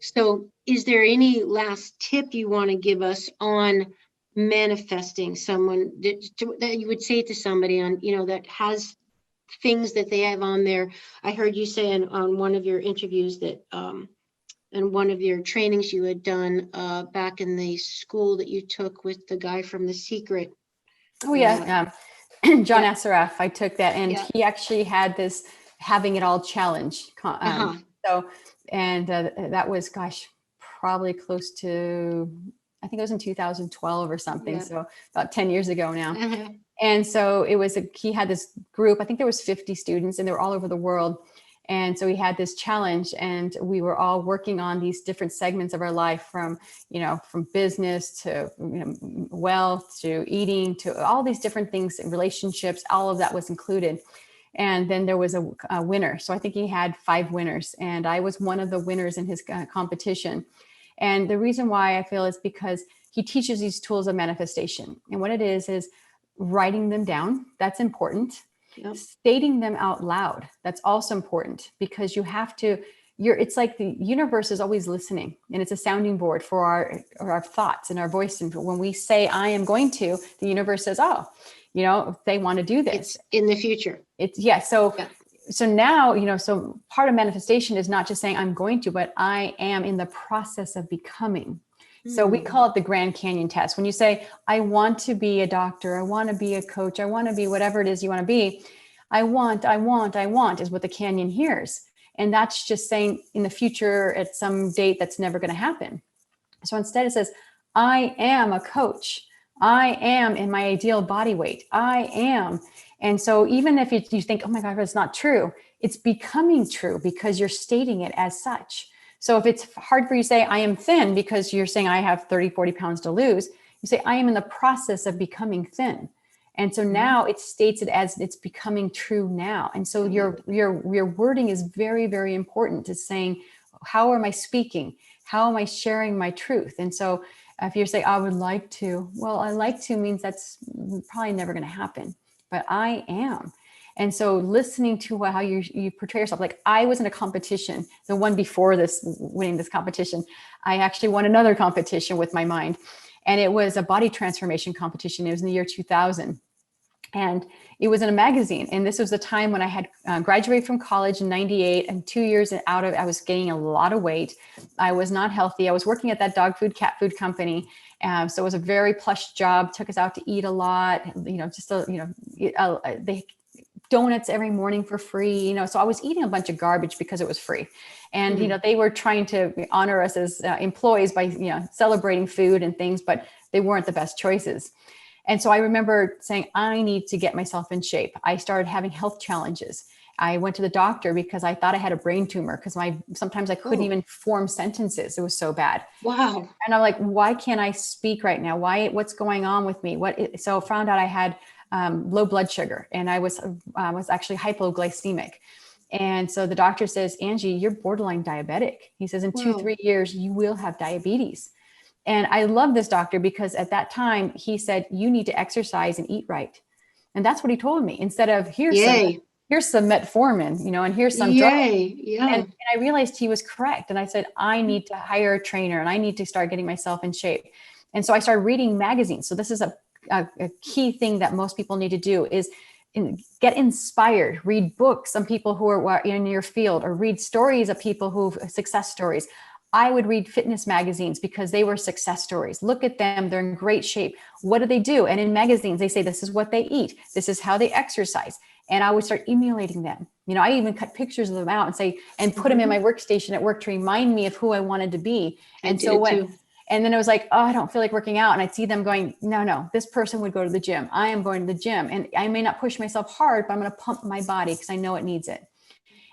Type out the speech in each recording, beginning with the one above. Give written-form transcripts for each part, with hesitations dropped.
So is there any last tip you want to give us on manifesting someone that you would say to somebody on, that has things that they have on there? I heard you say on one of your interviews that, and one of your trainings you had done back in the school that you took with the guy from The Secret. Oh yeah, John Assaraf. I took that, and he actually had this having it all challenge. So, and that was, probably close to, I think it was in 2012 or something. Yeah. So about 10 years ago now. And so it was, he had this group, I think there was 50 students, and they were all over the world. And so he had this challenge, and we were all working on these different segments of our life, from business to wealth to eating to all these different things, relationships, all of that was included. And then there was a winner. So I think he had 5 winners, and I was one of the winners in his competition. And the reason why I feel is because he teaches these tools of manifestation. And what it is writing them down. That's important. Yep. Stating them out loud. That's also important, because you have to, it's like the universe is always listening, and it's a sounding board for our thoughts and our voice. And when we say, I am going to, the universe says, oh, they want to do this. It's in the future. So now, so part of manifestation is not just saying I'm going to, but I am in the process of becoming. So we call it the Grand Canyon test. When you say, I want to be a doctor, I want to be a coach, I want to be whatever it is you want to be. I want is what the canyon hears. And that's just saying in the future at some date that's never going to happen. So instead it says, I am a coach. I am in my ideal body weight. I am. And so even if you think, oh my God, it's not true, it's becoming true because you're stating it as such. So if it's hard for you to say, I am thin, because you're saying I have 30, 40 pounds to lose, you say, I am in the process of becoming thin. And so now it states it as it's becoming true now. And so your wording is very, very important to saying, how am I speaking? How am I sharing my truth? And so if you're saying, I would like to, well, I like to means that's probably never going to happen, but I am. And so listening to how you portray yourself, like I was in a competition, the one before this, winning this competition, I actually won another competition with my mind. And it was a body transformation competition. It was in the year 2000. And it was in a magazine. And this was the time when I had graduated from college in 98, and 2 years out of, I was gaining a lot of weight. I was not healthy. I was working at that dog food, cat food company. So it was a very plush job, took us out to eat a lot, they donuts every morning for free, so I was eating a bunch of garbage because it was free. And, they were trying to honor us as employees by, celebrating food and things, but they weren't the best choices. And so I remember saying, I need to get myself in shape. I started having health challenges. I went to the doctor because I thought I had a brain tumor, because sometimes I couldn't even form sentences. It was so bad. Wow. And I'm like, why can't I speak right now? What's going on with me? So found out I had low blood sugar, and I was actually hypoglycemic. And so the doctor says, Angie, you're borderline diabetic. He says, in 2-3 years, you will have diabetes. And I love this doctor because at that time he said, you need to exercise and eat right. And that's what he told me, instead of here's some metformin, and here's some drug. And I realized he was correct. And I said, I need to hire a trainer, and I need to start getting myself in shape. And so I started reading magazines. So this is a key thing that most people need to do is get inspired, read books, some people who are in your field, or read stories of people who success stories. I would read fitness magazines because they were success stories. Look at them. They're in great shape. What do they do? And in magazines, they say, this is what they eat. This is how they exercise. And I would start emulating them. I even cut pictures of them out and put them in my workstation at work to remind me of who I wanted to be. And then it was like, oh, I don't feel like working out. And I'd see them going, no, this person would go to the gym. I am going to the gym. And I may not push myself hard, but I'm going to pump my body because I know it needs it.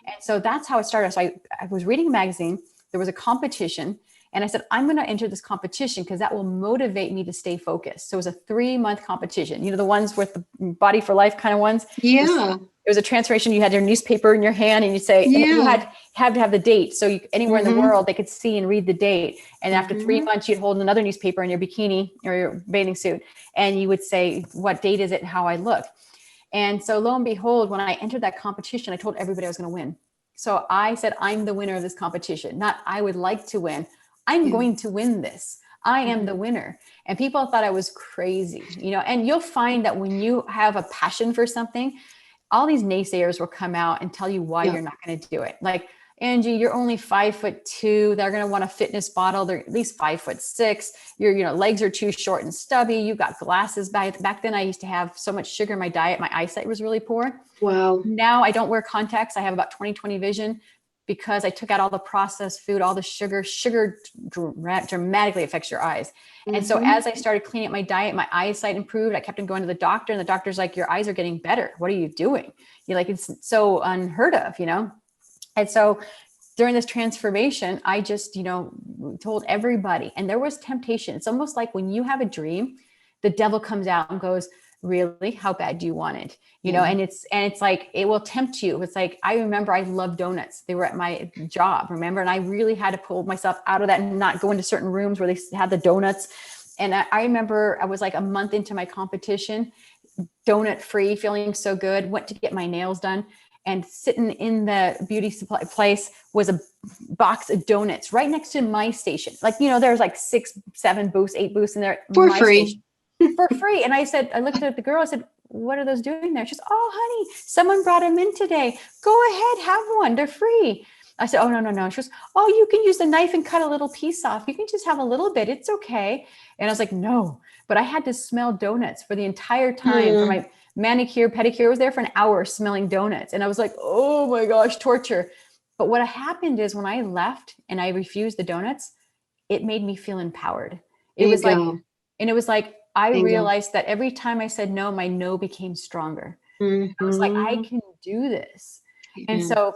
And so that's how it started. So I was reading a magazine. There was a competition. And I said, I'm going to enter this competition because that will motivate me to stay focused. So it was a 3-month competition. The ones with the Body for Life kind of ones. Yeah. It was a transformation. You had your newspaper in your hand, and you say, and you had to have the date. So anywhere in the world, they could see and read the date. And after 3 months, you'd hold another newspaper in your bikini or your bathing suit. And you would say, what date is it and how I look. And so lo and behold, when I entered that competition, I told everybody I was going to win. So I said, I'm the winner of this competition, not I would like to win. I'm going to win this. I am the winner. And people thought I was crazy, you know, and you'll find that when you have a passion for something, all these naysayers will come out and tell you why you're not going to do it. Like, Angie, you're only 5'2". They're going to want a fitness bottle. They're at least 5'6". Your legs are too short and stubby. You got glasses. Back then I used to have so much sugar in my diet. My eyesight was really poor. Wow. Now I don't wear contacts. I have about 20/20 vision because I took out all the processed food, all the sugar. Sugar dramatically affects your eyes. And so as I started cleaning up my diet, my eyesight improved. I kept on going to the doctor, and the doctor's like, your eyes are getting better. What are you doing? You're like, it's so unheard of, you know? And so during this transformation, I just, you know, told everybody, and there was temptation. It's almost like when you have a dream, the devil comes out and goes, really, how bad do you want it? You know, and it's like, it will tempt you. It's like, I remember I loved donuts. They were at my job, remember? And I really had to pull myself out of that and not go into certain rooms where they had the donuts. And I remember I was like a month into my competition, donut free, feeling so good, went to get my nails done. And sitting in the beauty supply place was a box of donuts right next to my station. Like, you know, there's like 6, 7 booths, 8 booths in there. For free. For free. And I said, I looked at the girl, I said, what are those doing there? She says, oh, honey, someone brought them in today. Go ahead, have one. They're free. I said, oh, no. She goes, oh, you can use the knife and cut a little piece off. You can just have a little bit. It's okay. And I was like, no, but I had to smell donuts for the entire time for my manicure, pedicure. I was there for an hour smelling donuts. And I was like, oh my gosh, torture. But what happened is when I left and I refused the donuts, it made me feel empowered. It was like, I realized that every time I said no, my no became stronger. I was like, I can do this. And so,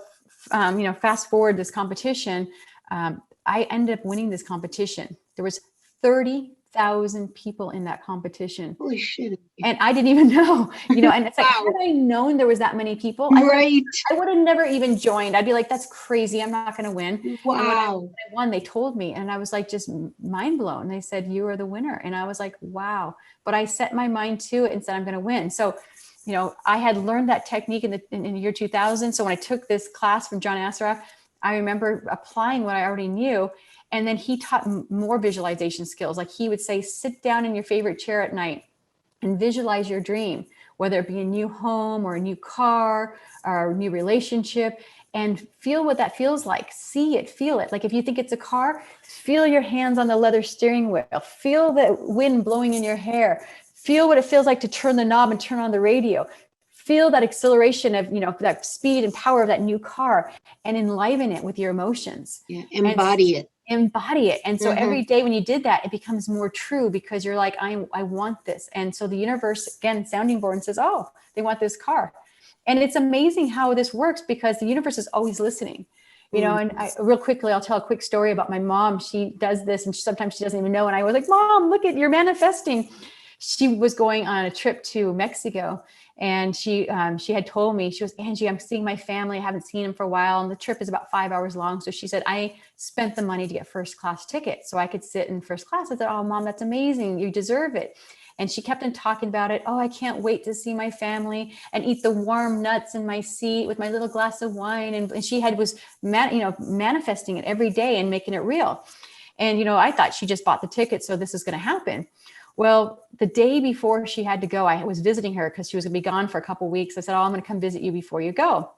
you know, fast forward this competition, I ended up winning this competition. There was 30,000 people in that competition. Holy shit. And I didn't even know, you know, and it's like, had I known there was that many people, I would have never even joined. I'd be like, that's crazy. I'm not going to win. Wow. And when I won, they told me, and I was like, just mind blown. They said, you are the winner. And I was like, wow. But I set my mind to it and said, I'm going to win. So, you know, I had learned that technique in the year 2000. So when I took this class from John Assaraf, I remember applying what I already knew. And then he taught more visualization skills. Like he would say, sit down in your favorite chair at night and visualize your dream, whether it be a new home or a new car or a new relationship, and feel what that feels like. See it, feel it. Like if you think it's a car, feel your hands on the leather steering wheel, feel the wind blowing in your hair, feel what it feels like to turn the knob and turn on the radio. Feel that acceleration of, you know, that speed and power of that new car, and enliven it with your emotions. Yeah, embody it. And so every day when you did that, it becomes more true because you're like, I want this. And so the universe, again, sounding board, and says, oh, they want this car. And it's amazing how this works because the universe is always listening, you know. And real quickly, I'll tell a quick story about my mom. She does this and sometimes she doesn't even know. And I was like, Mom, look at, you're manifesting. She was going on a trip to Mexico. And she had told me, she goes, Angie, I'm seeing my family. I haven't seen them for a while. And the trip is about 5 hours long. So she said, I spent the money to get first class tickets so I could sit in first class. I said, oh, Mom, that's amazing. You deserve it. And she kept on talking about it. Oh, I can't wait to see my family and eat the warm nuts in my seat with my little glass of wine. And she was manifesting it every day and making it real. And, you know, I thought she just bought the ticket, so this is going to happen. Well, the day before she had to go, I was visiting her because she was going to be gone for a couple of weeks. I said, oh, I'm going to come visit you before you go.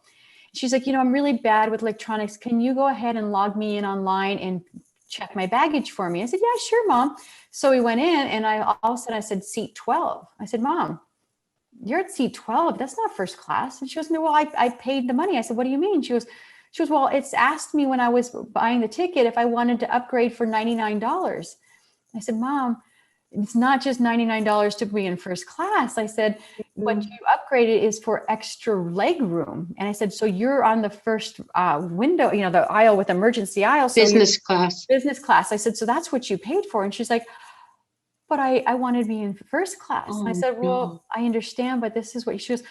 She's like, you know, I'm really bad with electronics. Can you go ahead and log me in online and check my baggage for me? I said, yeah, sure, Mom. So we went in and all of a sudden I said, seat 12. I said, Mom, you're at seat 12. That's not first class. And she goes, no, well, I paid the money. I said, what do you mean? She goes, well, it's asked me when I was buying the ticket if I wanted to upgrade for $99. I said, Mom, it's not just $99 to be in first class. I said, what you upgraded is for extra leg room. And I said, so you're on the first window, you know, the aisle with emergency aisle. So business class. Business class. I said, so that's what you paid for. And she's like, but I wanted to be in first class. Oh, I said, well, I understand, but this is what she goes,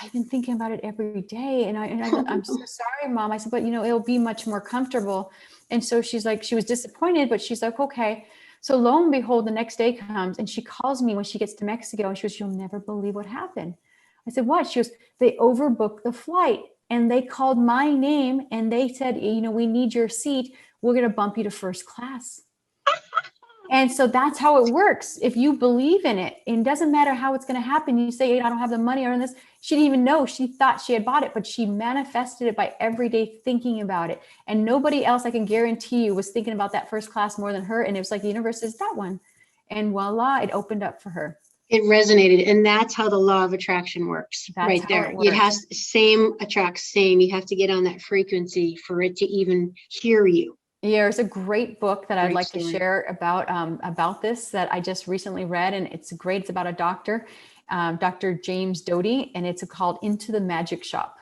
I've been thinking about it every day. And I'm so sorry, Mom. I said, but you know, it'll be much more comfortable. And so she's like, she was disappointed, but she's like, okay. So lo and behold, the next day comes and she calls me when she gets to Mexico and she goes, you'll never believe what happened. I said, what? She goes, they overbooked the flight and they called my name and they said, you know, we need your seat. We're going to bump you to first class. And so that's how it works. If you believe in it, it doesn't matter how it's going to happen. You say, I don't have the money or this. She didn't even know. She thought she had bought it, but she manifested it by every day thinking about it. And nobody else, I can guarantee you, was thinking about that first class more than her. And it was like, the universe is that one. And voila, it opened up for her. It resonated. And that's how the law of attraction works. That's right how there. it works. It has same attracts same. You have to get on that frequency for it to even hear you. Yeah, there's a great book that I'd Great like story. to share about this that I just recently read, and it's great. It's about a doctor, Dr. James Doty, and it's called Into the Magic Shop.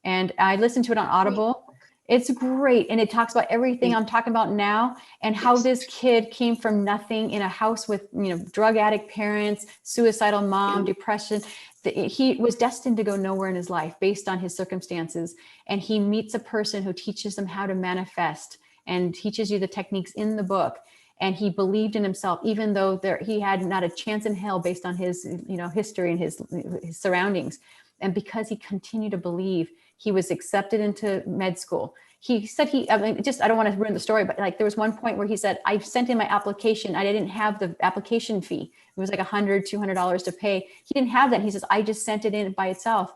And I listened to it on Audible. It's great, and it talks about everything I'm talking about now, and how this kid came from nothing in a house with, you know, drug addict parents, suicidal mom, depression. He was destined to go nowhere in his life based on his circumstances, and he meets a person who teaches him how to manifest and teaches you the techniques in the book. And he believed in himself, even though he had not a chance in hell based on his, you know, history and his surroundings. And because he continued to believe, he was accepted into med school. He said I don't want to ruin the story, but like there was one point where he said, I sent in my application. I didn't have the application fee. It was like $100, $200 to pay. He didn't have that. He says, I just sent it in by itself.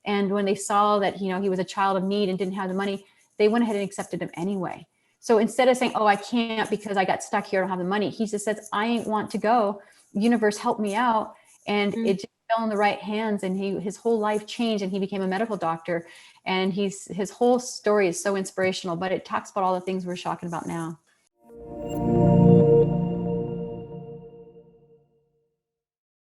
And when they saw that, you know, he was a child of need and didn't have the money, they went ahead and accepted him anyway. So instead of saying, oh, I can't because I got stuck here, I don't have the money, he just says, I ain't want to go. Universe, help me out. And it just fell in the right hands, and his whole life changed, and he became a medical doctor. And his whole story is so inspirational, but it talks about all the things we're talking about now.